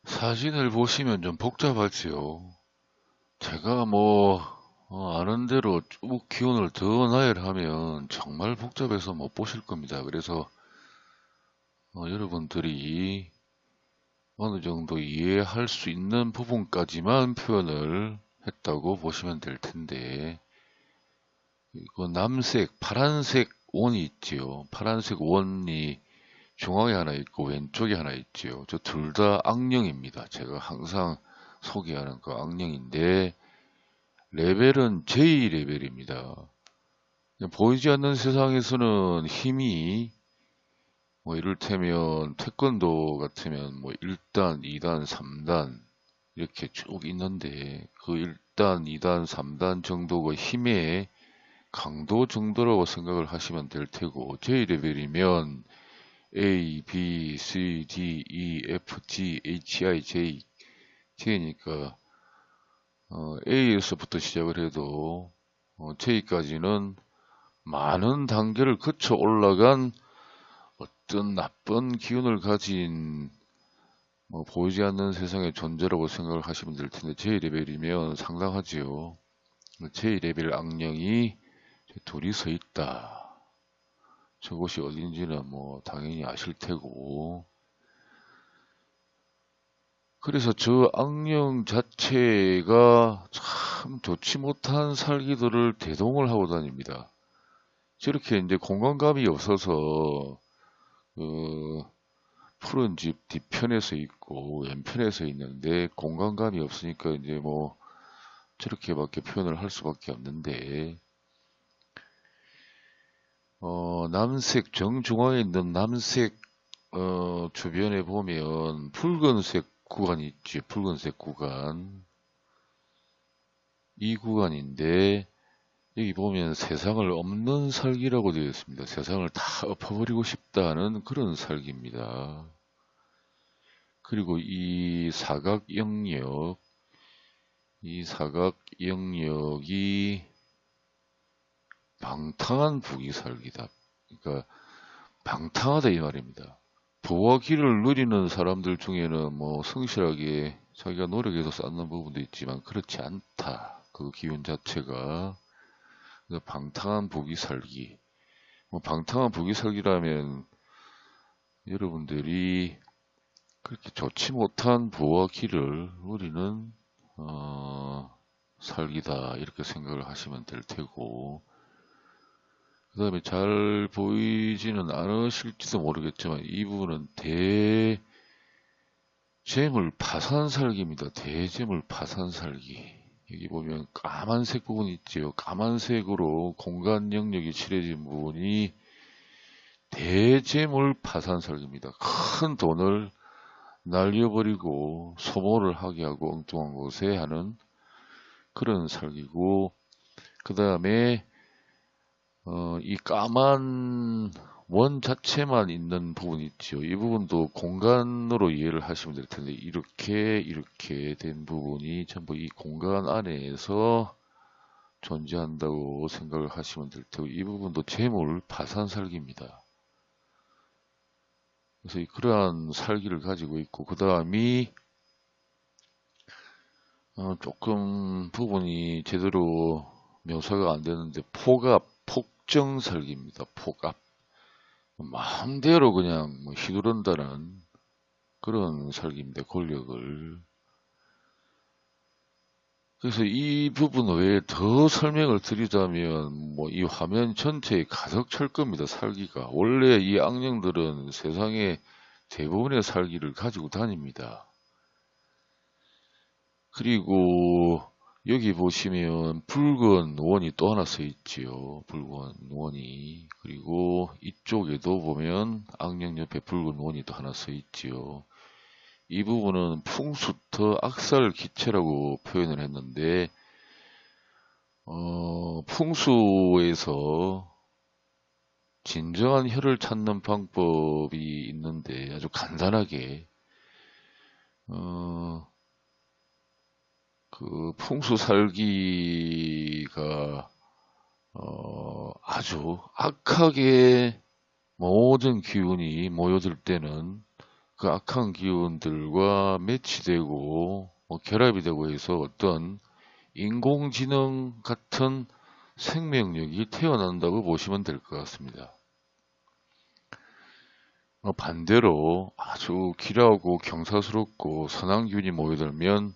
사진을 보시면 좀 복잡하지요. 제가 아는 대로 쭉 기온을 더 나열하면 정말 복잡해서 못 보실 겁니다. 그래서 여러분들이 어느 정도 이해할 수 있는 부분까지만 표현을 했다고 보시면 될 텐데, 이거 남색, 파란색 원이 있지요. 파란색 원이 중앙에 하나 있고 왼쪽에 하나 있지요. 저 둘 다 악령입니다. 제가 항상 소개하는 그 악령인데, 레벨은 J 레벨입니다. 보이지 않는 세상에서는 힘이 이를테면 태권도 같으면 1단, 2단, 3단 이렇게 쭉 있는데 그 1단, 2단, 3단 정도의 힘의 강도 정도라고 생각을 하시면 될 테고 J 레벨이면 A, B, C, D, E, F, G, H, I, J J니까 A에서부터 시작을 해도 J까지는 많은 단계를 거쳐 올라간 어떤 나쁜 기운을 가진 보이지 않는 세상의 존재라고 생각을 하시면 될 텐데 J레벨이면 상당하지요. J레벨 악령이 둘이 서 있다. 저곳이 어딘지는 당연히 아실 테고, 그래서 저 악령 자체가 참 좋지 못한 살기들을 대동을 하고 다닙니다. 저렇게 이제 공간감이 없어서 그 푸른 집 뒤편에 서 있고 왼편에 서 있는데 공간감이 없으니까 이제 저렇게밖에 표현을 할 수밖에 없는데, 남색 정중앙에 있는 남색 주변에 보면 붉은색 구간이 있지. 붉은색 구간, 이 구간인데 여기 보면 세상을 없는 살기라고 되어 있습니다. 세상을 다 엎어버리고 싶다는 그런 살기입니다. 그리고 이 사각 영역이 방탕한 부귀살기다. 그러니까 방탕하다 이 말입니다. 부와 기를 누리는 사람들 중에는 성실하게 자기가 노력해서 쌓는 부분도 있지만 그렇지 않다. 그 기운 자체가. 그러니까 방탕한 부귀살기. 방탕한 부귀살기라면 여러분들이 그렇게 좋지 못한 부와 기를 누리는 살기다 이렇게 생각을 하시면 될 테고, 그 다음에 잘 보이지는 않으실지도 모르겠지만 이 부분은 대재물 파산살기입니다. 대재물 파산살기. 여기 보면 까만색 부분 있지요. 까만색으로 공간 영역이 칠해진 부분이 대재물 파산살기입니다. 큰 돈을 날려버리고 소모를 하게 하고 엉뚱한 곳에 하는 그런 살기고, 그 다음에 이 까만 원 자체만 있는 부분 있죠. 이 부분도 공간으로 이해를 하시면 될 텐데 이렇게 된 부분이 전부 이 공간 안에서 존재한다고 생각을 하시면 될 테고, 이 부분도 재물 파산살기입니다. 그래서 그러한 살기를 가지고 있고, 그 다음이 조금 부분이 제대로 묘사가 안 되는데 폭정살기입니다. 폭압. 마음대로 그냥 휘두른다는 그런 살기입니다. 권력을. 그래서 이 부분 외에 더 설명을 드리자면 이 화면 전체에 가득 찰 겁니다. 살기가. 원래 이 악령들은 세상에 대부분의 살기를 가지고 다닙니다. 그리고 여기 보시면 붉은 원이 또 하나 써 있지요. 붉은 원이. 그리고 이쪽에도 보면 악령 옆에 붉은 원이 또 하나 써 있지요. 이 부분은 풍수터 악살 기체라고 표현을 했는데, 풍수에서 진정한 혀를 찾는 방법이 있는데 아주 간단하게 그 풍수살기가 아주 악하게 모든 기운이 모여들 때는 그 악한 기운들과 매치되고 결합이 되고 해서 어떤 인공지능 같은 생명력이 태어난다고 보시면 될 것 같습니다. 반대로 아주 길하고 경사스럽고 선한 기운이 모여들면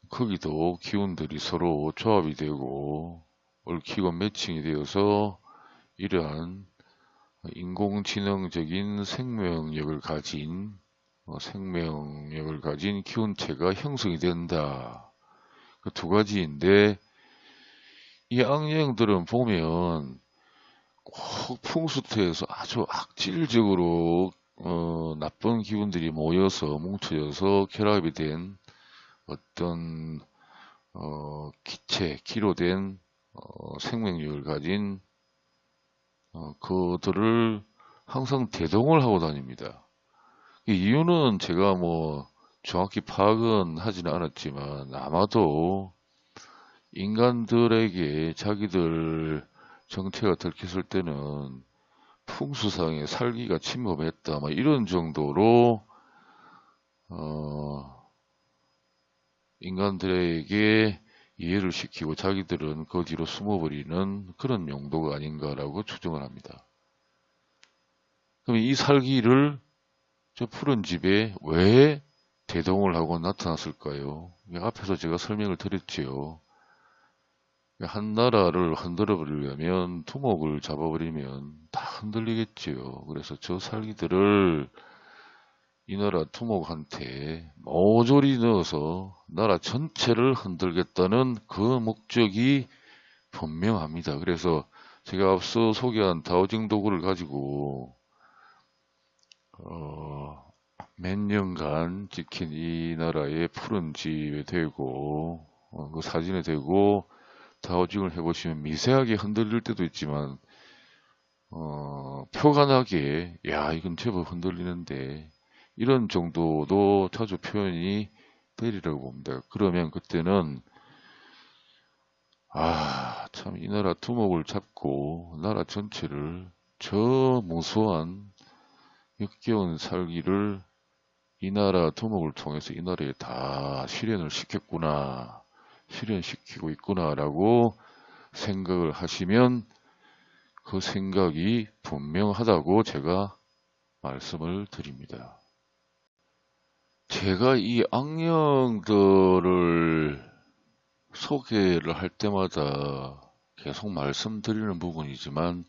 거기도 기운들이 서로 조합이 되고 얽히고 매칭이 되어서 이러한 인공지능적인 생명력을 가진 기운체가 형성이 된다. 그 두 가지인데 이 악령들은 보면 꼭 풍수토에서 아주 악질적으로 나쁜 기운들이 모여서 뭉쳐져서 결합이 된 어떤 기로 된 생명력을 가진 그들을 항상 대동을 하고 다닙니다. 이 이유는 제가 정확히 파악은 하지는 않았지만 아마도 인간들에게 자기들 정체가 들켰을 때는 풍수상의 살기가 침범했다 이런 정도로 인간들에게 이해를 시키고 자기들은 그 뒤로 숨어버리는 그런 용도가 아닌가라고 추정을 합니다. 그럼 이 살기를 저 푸른 집에 왜 대동을 하고 나타났을까요? 앞에서 제가 설명을 드렸지요. 한 나라를 흔들어 버리려면 두목을 잡아버리면 다 흔들리겠지요. 그래서 저 살기들을 이 나라 두목한테 모조리 넣어서 나라 전체를 흔들겠다는 그 목적이 분명합니다. 그래서 제가 앞서 소개한 다오징 도구를 가지고 몇 년간 지킨 이 나라의 푸른 집에 대고 그 사진에 대고 다오징을 해보시면 미세하게 흔들릴 때도 있지만 표가 나게 야 이건 제법 흔들리는데 이런 정도도 자주 표현이 되리라고 봅니다. 그러면 그때는 참 이 나라 두목을 잡고 나라 전체를 저 무수한 역겨운 살기를 이 나라 두목을 통해서 이 나라에 다 실현시키고 있구나라고 생각을 하시면 그 생각이 분명하다고 제가 말씀을 드립니다. 제가 이 악령들을 소개를 할 때마다 계속 말씀드리는 부분이지만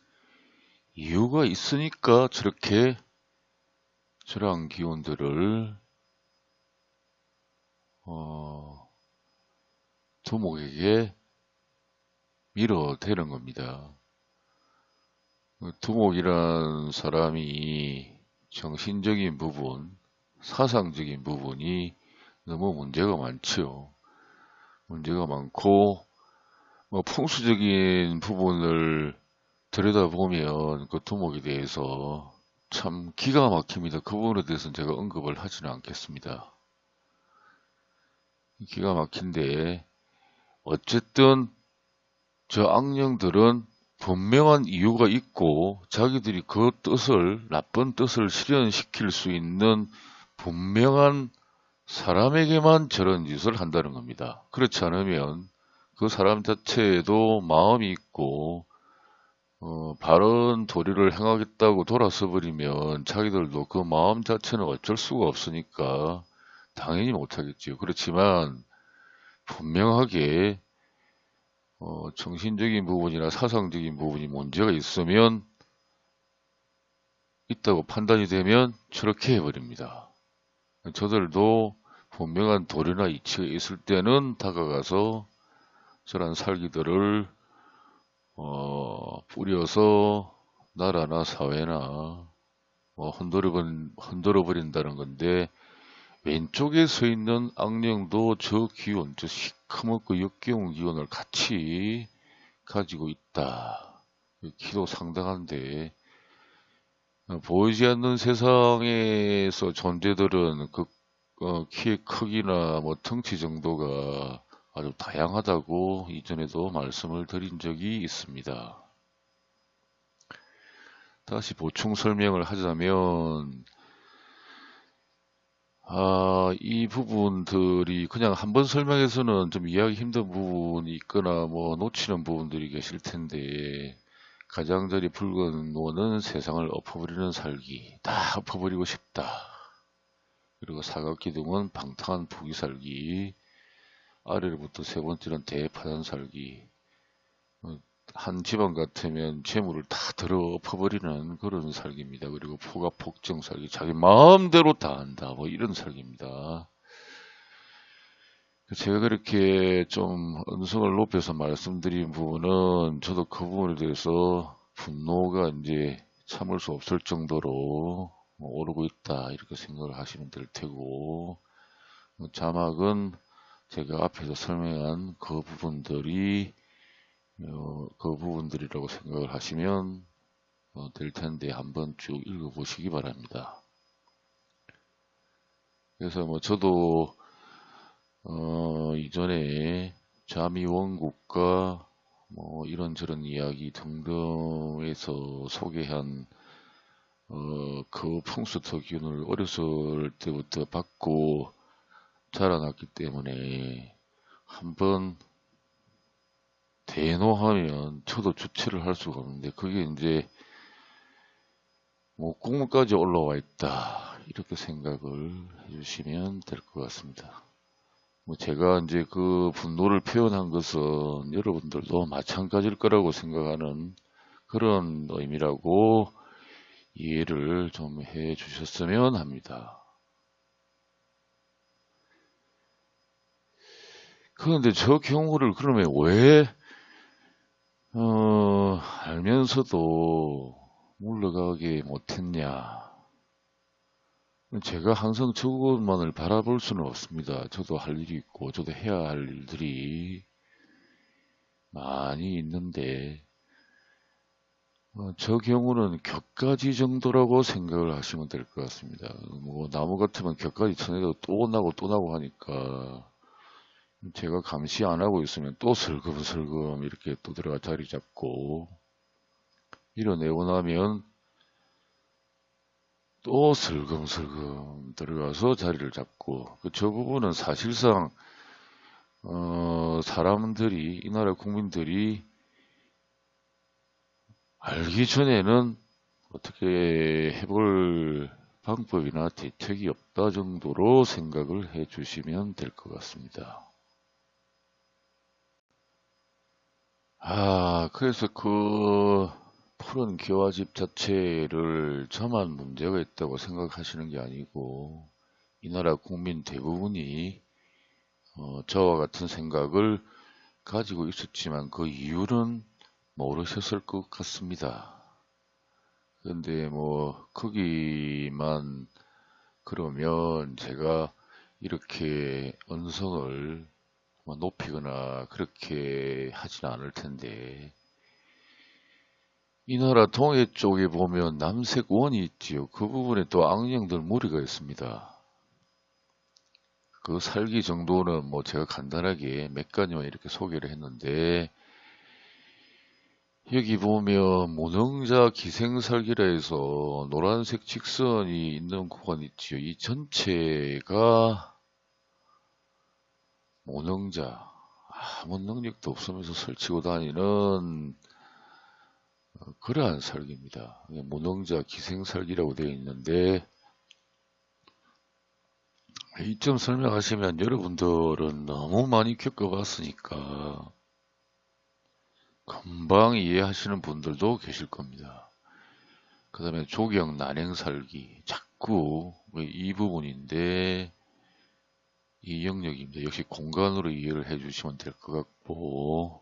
이유가 있으니까 저러한 기운들을 두목에게 밀어대는 겁니다. 두목이란 사람이 정신적인 부분, 사상적인 부분이 너무 문제가 많죠. 문제가 많고 풍수적인 부분을 들여다보면 그 두목에 대해서 참 기가 막힙니다. 그 부분에 대해서는 제가 언급을 하지는 않겠습니다. 기가 막힌데 어쨌든 저 악령들은 분명한 이유가 있고 자기들이 그 나쁜 뜻을 실현시킬 수 있는 분명한 사람에게만 저런 짓을 한다는 겁니다. 그렇지 않으면 그 사람 자체에도 마음이 있고 바른 도리를 행하겠다고 돌아서 버리면 자기들도 그 마음 자체는 어쩔 수가 없으니까 당연히 못하겠지요. 그렇지만 분명하게 정신적인 부분이나 사상적인 부분이 문제가 있다고 판단이 되면 저렇게 해버립니다. 저들도 분명한 도리나 이치가 있을 때는 다가가서 저런 살기들을 뿌려서 나라나 사회나 흔들어 버린다는 건데 왼쪽에 서 있는 악령도 저 기운, 저 시커멓고 역겨운 기운을 같이 가지고 있다. 키도 상당한데 보이지 않는 세상에서 존재들은 그 키의 크기나 덩치 정도가 아주 다양하다고 이전에도 말씀을 드린 적이 있습니다. 다시 보충 설명을 하자면 이 부분들이 그냥 한번 설명해서는 좀 이해하기 힘든 부분이 있거나 뭐 놓치는 부분들이 계실 텐데, 가장자리 붉은 노는 세상을 엎어버리는 살기, 다 엎어버리고 싶다. 그리고 사각기둥은 방탕한 부귀 살기, 아래로부터 세 번째는 대파단 살기. 한 집안 같으면 재물을 다 들어 엎어버리는 그런 살기입니다. 그리고 포갑폭정 살기, 자기 마음대로 다 한다. 뭐 이런 살기입니다. 제가 그렇게 좀 언성을 높여서 말씀드린 부분은 저도 그 부분에 대해서 분노가 이제 참을 수 없을 정도로 오르고 있다 이렇게 생각을 하시면 될 테고, 자막은 제가 앞에서 설명한 그 부분들이 그 부분들이라고 생각을 하시면 될 텐데 한번 쭉 읽어보시기 바랍니다. 그래서 뭐 저도 이전에 자미원국과 뭐 이런저런 이야기 등등에서 소개한 그 풍수토기운을 어렸을 때부터 받고 자라났기 때문에 한번 대노하면 저도 주체를 할 수가 없는데, 그게 이제 뭐 국문까지 올라와 있다 이렇게 생각을 해주시면 될 것 같습니다. 뭐 제가 이제 그 분노를 표현한 것은 여러분들도 마찬가지일 거라고 생각하는 그런 의미라고 이해를 좀 해 주셨으면 합니다. 그런데 저 경우를 그러면 왜 알면서도 물러가게 못했냐? 제가 항상 저것만을 바라볼 수는 없습니다. 저도 할 일이 있고, 저도 해야 할 일들이 많이 있는데, 저 경우는 격가지 정도라고 생각을 하시면 될 것 같습니다. 뭐, 나무 같으면 격가지 쳐내도 또 나고 또 나고 하니까, 제가 감시 안 하고 있으면 또 슬금슬금 이렇게 또 들어가 자리 잡고, 밀어내고 나면 또 슬금슬금 들어가서 자리를 잡고, 저 부분은 사실상 사람들이, 이 나라 국민들이 알기 전에는 어떻게 해볼 방법이나 대책이 없다 정도로 생각을 해 주시면 될 것 같습니다. 그래서 그 푸른 기와집 자체를 저만 문제가 있다고 생각하시는 게 아니고, 이 나라 국민 대부분이 저와 같은 생각을 가지고 있었지만 그 이유는 모르셨을 것 같습니다. 그런데 뭐 거기만 그러면 제가 이렇게 언성을 높이거나 그렇게 하진 않을 텐데, 이 나라 동해 쪽에 보면 남색 원이 있지요. 그 부분에 또 악령들 무리가 있습니다. 그 살기 정도는 뭐 제가 간단하게 몇 가지만 이렇게 소개를 했는데, 여기 보면 모능자 기생살기라 해서 노란색 직선이 있는 구간이 있지요. 이 전체가 모능자, 아무 능력도 없으면서 설치고 다니는 그러한 살기입니다. 모능자 기생살기라고 되어 있는데, 이점 설명하시면 여러분들은 너무 많이 겪어봤으니까 금방 이해하시는 분들도 계실 겁니다. 그 다음에 조경 난행살기, 자꾸 이 부분인데 이 영역입니다. 역시 공간으로 이해를 해주시면 될 것 같고,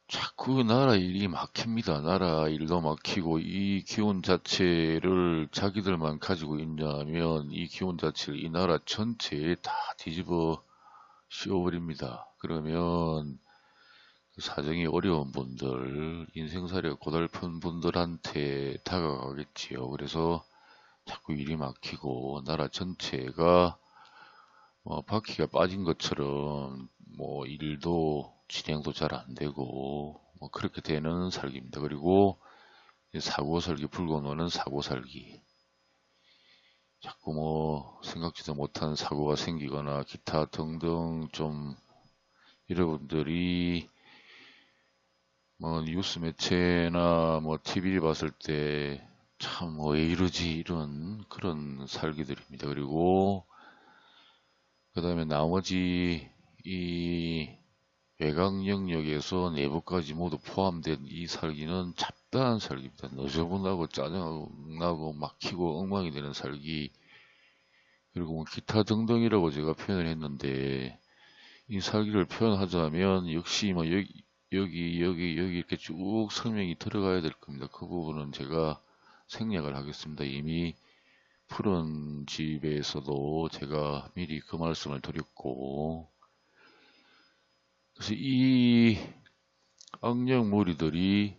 자꾸 나라 일이 막힙니다. 나라 일도 막히고, 이 기운 자체를 자기들만 가지고 있냐면 이 기운 자체를 이 나라 전체에 다 뒤집어 씌워버립니다. 그러면 사정이 어려운 분들, 인생살이가 고달픈 분들한테 다가가겠지요. 그래서 자꾸 일이 막히고 나라 전체가 바퀴가 빠진 것처럼 뭐 일도 진행도 잘 안 되고 뭐 그렇게 되는 살기입니다. 그리고 사고살기, 불고 노는 사고살기. 자꾸 뭐 생각지도 못한 사고가 생기거나 기타 등등 좀 여러분들이 뭐 뉴스 매체나 뭐 TV를 봤을 때 참 왜 이러지 이런 그런 살기들입니다. 그리고 그 다음에 나머지 이 외곽 영역에서 내부까지 모두 포함된 이 살기는 잡다한 살기입니다. 너저분하고 짜증나고 막히고 엉망이 되는 살기, 그리고 뭐 기타 등등이라고 제가 표현을 했는데, 이 살기를 표현하자면 역시 뭐 여기 이렇게 쭉 설명이 들어가야 될 겁니다. 그 부분은 제가 생략을 하겠습니다. 이미 푸른 집에서도 제가 미리 그 말씀을 드렸고, 그래서 이 악령무리들이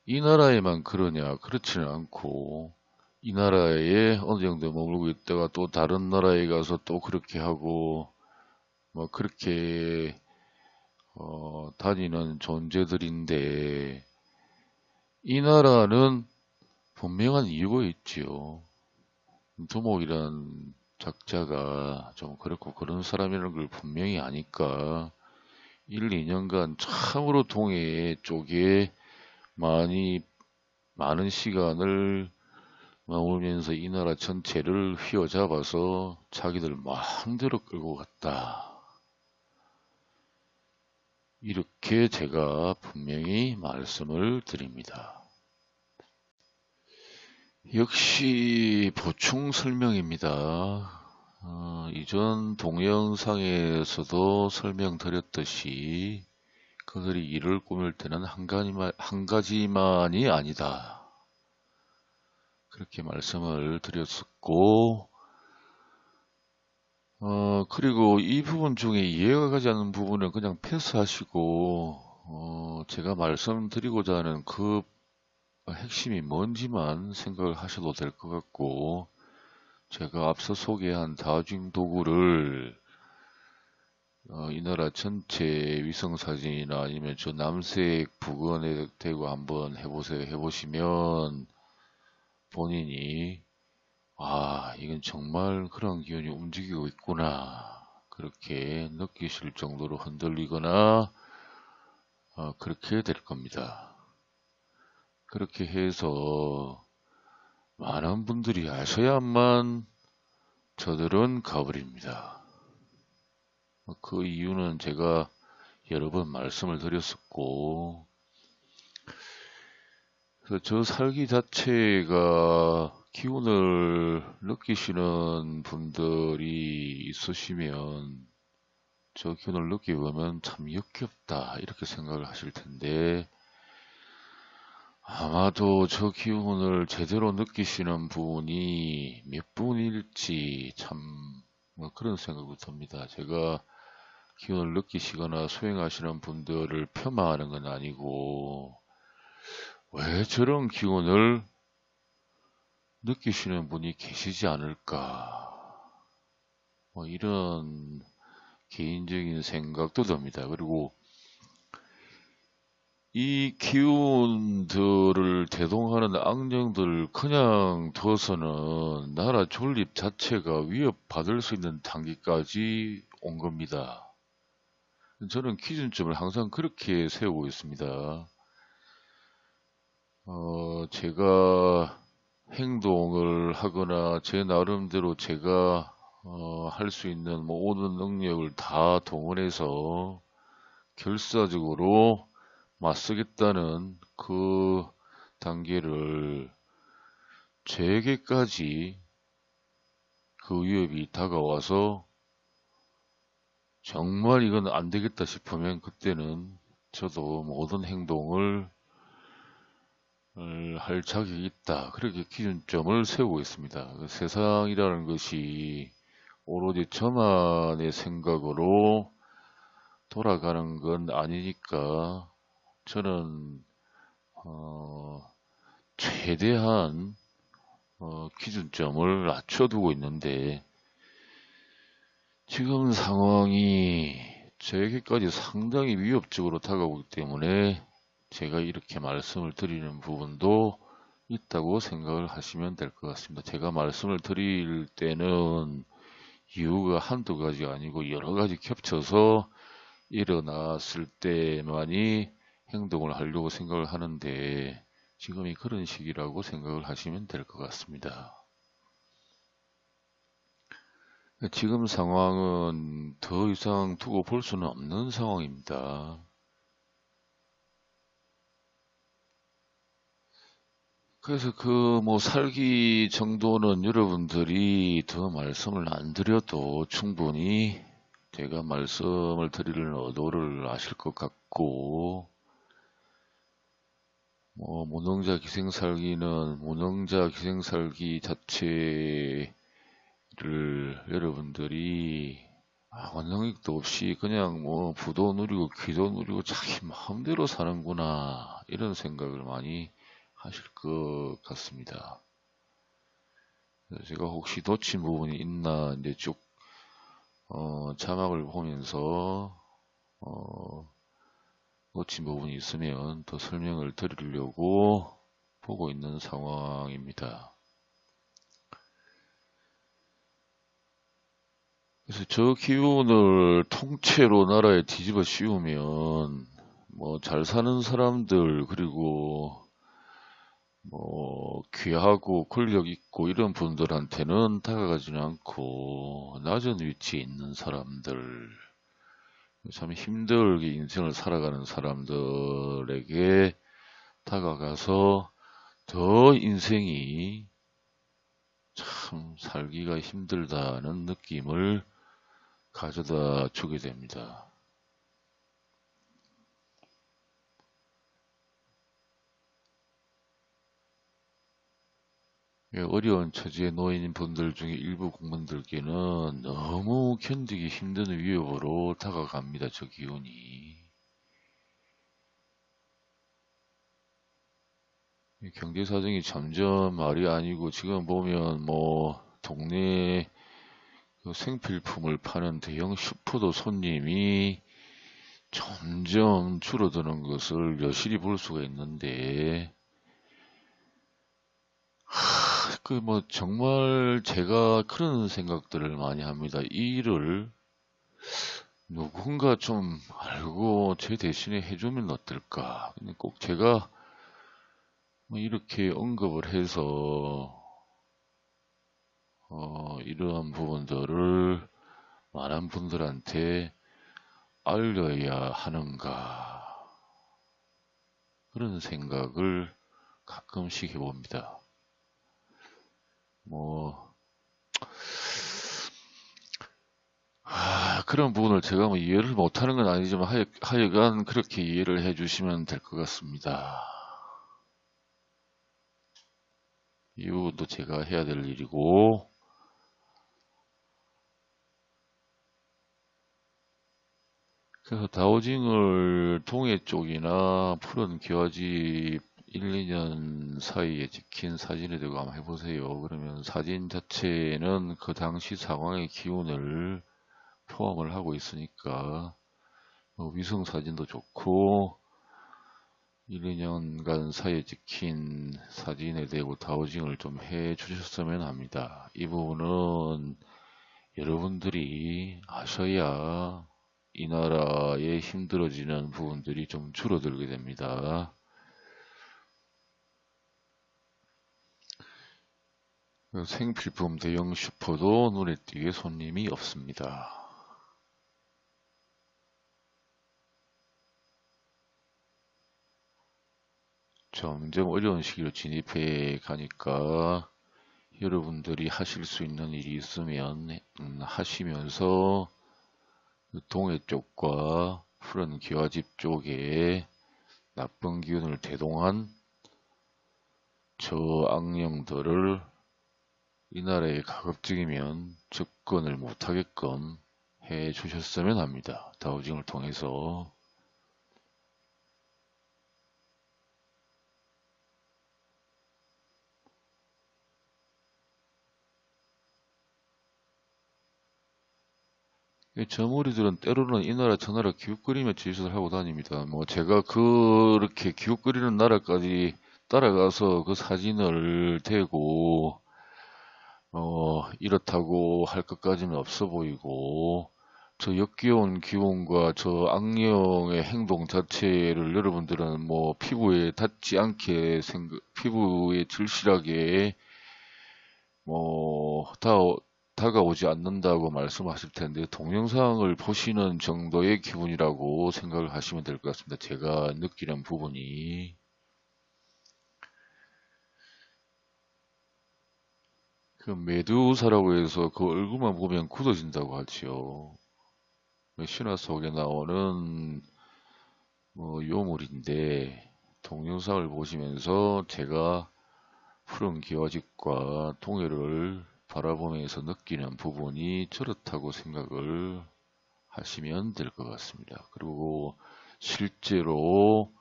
이 나라에만 그러냐? 그렇지는 않고, 이 나라에 어느 정도 머물고 있다가 또 다른 나라에 가서 또 그렇게 하고, 뭐 그렇게 다니는 존재들인데, 이 나라는 분명한 이유가 있지요. 두목이란 작자가 좀 그렇고 그런 사람이라는 걸 분명히 아니까 1, 2년간 참으로 동해 쪽에 많은 시간을 머물면서 이 나라 전체를 휘어잡아서 자기들 마음대로 끌고 갔다. 이렇게 제가 분명히 말씀을 드립니다. 역시 보충 설명입니다. 이전 동영상에서도 설명드렸듯이 그들이 일을 꾸밀 때는 한 가지만이 아니다. 그렇게 말씀을 드렸었고, 그리고 이 부분 중에 이해가 가지 않는 부분은 그냥 패스하시고, 제가 말씀드리고자 하는 그 핵심이 뭔지만 생각을 하셔도 될 것 같고, 제가 앞서 소개한 다중도구를 이 나라 전체 위성사진이나 아니면 저 남색 부근에 대고 한번 해보시면 본인이 이건 정말 그런 기운이 움직이고 있구나, 그렇게 느끼실 정도로 흔들리거나 그렇게 될 겁니다. 그렇게 해서 많은 분들이 아셔야만 저들은 가버립니다. 그 이유는 제가 여러 번 말씀을 드렸었고, 그래서 저 살기 자체가 기운을 느끼시는 분들이 있으시면 저 기운을 느껴보면 참 역겹다 이렇게 생각을 하실 텐데, 아마도 저 기운을 제대로 느끼시는 분이 몇 분일지 참 그런 생각이 듭니다. 제가 기운을 느끼시거나 수행하시는 분들을 폄하하는 건 아니고, 왜 저런 기운을 느끼시는 분이 계시지 않을까, 이런 개인적인 생각도 듭니다. 그리고 이 기운들을 대동하는 악령들 그냥 둬서는 나라 존립 자체가 위협받을 수 있는 단계까지 온 겁니다. 저는 기준점을 항상 그렇게 세우고 있습니다. 제가 행동을 하거나 제 나름대로 제가 할 수 있는 모든 능력을 다 동원해서 결사적으로 맞서겠다는 그 단계를 제게까지 그 위협이 다가와서 정말 이건 안 되겠다 싶으면 그때는 저도 모든 행동을 할 자격이 있다, 그렇게 기준점을 세우고 있습니다. 세상이라는 것이 오로지 저만의 생각으로 돌아가는 건 아니니까 저는 최대한 기준점을 낮춰두고 있는데, 지금 상황이 저에게까지 상당히 위협적으로 다가오기 때문에 제가 이렇게 말씀을 드리는 부분도 있다고 생각을 하시면 될 것 같습니다. 제가 말씀을 드릴 때는 이유가 한두 가지가 아니고 여러 가지 겹쳐서 일어났을 때만이 행동을 하려고 생각을 하는데 지금이 그런 시기라고 생각을 하시면 될 것 같습니다. 지금 상황은 더 이상 두고 볼 수는 없는 상황입니다. 그래서 그 뭐 살기 정도는 여러분들이 더 말씀을 안 드려도 충분히 제가 말씀을 드리는 의도를 아실 것 같고, 뭐 무능자 기생살기는 무능자 기생살기 자체를 여러분들이 아무 능력도 없이 그냥 뭐 부도 누리고 귀도 누리고 자기 마음대로 사는구나 이런 생각을 많이 하실 것 같습니다. 그래서 제가 혹시 놓친 부분이 있나 이제 쭉 자막을 보면서 놓친 부분이 있으면 더 설명을 드리려고 보고 있는 상황입니다. 그래서 저 기운을 통째로 나라에 뒤집어 씌우면 뭐 잘 사는 사람들 그리고 뭐 귀하고 권력 있고 이런 분들한테는 다가가지는 않고 낮은 위치에 있는 사람들 참 힘들게 인생을 살아가는 사람들에게 다가가서 더 인생이 참 살기가 힘들다는 느낌을 가져다 주게 됩니다. 어려운 처지에 놓인 분들 중에 일부 국민들께는 너무 견디기 힘든 위협으로 다가갑니다. 저 기운이. 경제 사정이 점점 말이 아니고 지금 보면 뭐 동네 생필품을 파는 대형 슈퍼도 손님이 점점 줄어드는 것을 여실히 볼 수가 있는데 그 뭐 정말 제가 그런 생각들을 많이 합니다. 이 일을 누군가 좀 알고 제 대신에 해주면 어떨까? 근데 꼭 제가 뭐 이렇게 언급을 해서 이러한 부분들을 많은 분들한테 알려야 하는가 그런 생각을 가끔씩 해봅니다. 뭐 그런 부분을 제가 뭐 이해를 못하는 건 아니지만 하여간 그렇게 이해를 해주시면 될 것 같습니다. 이 부분도 제가 해야 될 일이고 그래서 다우징을 동해 쪽이나 푸른 기와집 1, 2년 사이에 찍힌 사진에 대고 한번 해보세요. 그러면 사진 자체는 그 당시 상황의 기운을 포함을 하고 있으니까 위성 사진도 좋고 1, 2년간 사이에 찍힌 사진에 대고 다우징을 좀 해 주셨으면 합니다. 이 부분은 여러분들이 아셔야 이 나라에 힘들어지는 부분들이 좀 줄어들게 됩니다. 생필품 대형 슈퍼도 눈에 띄게 손님이 없습니다. 점점 어려운 시기로 진입해 가니까 여러분들이 하실 수 있는 일이 있으면 하시면서 동해 쪽과 푸른 기와집 쪽에 나쁜 기운을 대동한 저 악령들을 이 나라에 가급적이면 접근을 못하게끔 해 주셨으면 합니다. 다우징을 통해서. 저무리들은 때로는 이 나라 저 나라 기웃거리며 짓을 하고 다닙니다. 뭐 제가 그렇게 기웃거리는 나라까지 따라가서 그 사진을 대고 이렇다고 할 것까지는 없어 보이고, 저 역겨운 기운과 저 악령의 행동 자체를 여러분들은 뭐 피부에 닿지 않게 피부에 절실하게 뭐 다가오지 않는다고 말씀하실 텐데, 동영상을 보시는 정도의 기분이라고 생각을 하시면 될 것 같습니다. 제가 느끼는 부분이. 그 메두사라고 해서 그 얼굴만 보면 굳어진다고 하지요. 신화 속에 나오는 뭐 요물인데, 동영상을 보시면서 제가 푸른 기와집과 동해를 바라보면서 느끼는 부분이 저렇다고 생각을 하시면 될 것 같습니다. 그리고 실제로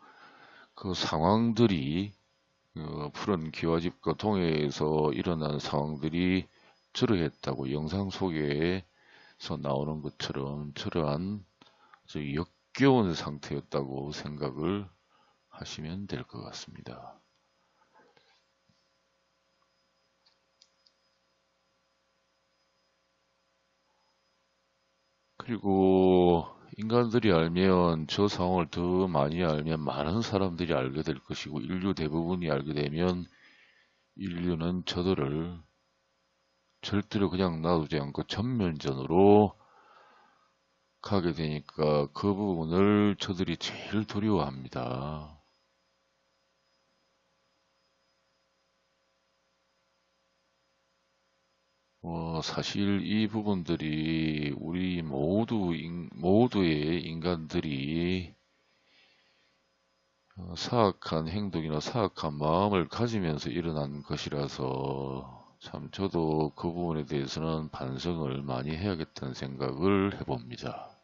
그 상황들이 푸른 기와집과 동해에서 일어난 상황들이 저러했다고 영상 속에서 나오는 것처럼 저러한 역겨운 상태였다고 생각을 하시면 될 것 같습니다. 그리고 인간들이 알면, 저 상황을 더 많이 알면 많은 사람들이 알게 될 것이고, 인류 대부분이 알게 되면 인류는 저들을 절대로 그냥 놔두지 않고 전면전으로 가게 되니까 그 부분을 저들이 제일 두려워합니다. 사실 이 부분들이 우리 모두의 인간들이 사악한 행동이나 사악한 마음을 가지면서 일어난 것이라서, 참 저도 그 부분에 대해서는 반성을 많이 해야겠다는 생각을 해봅니다.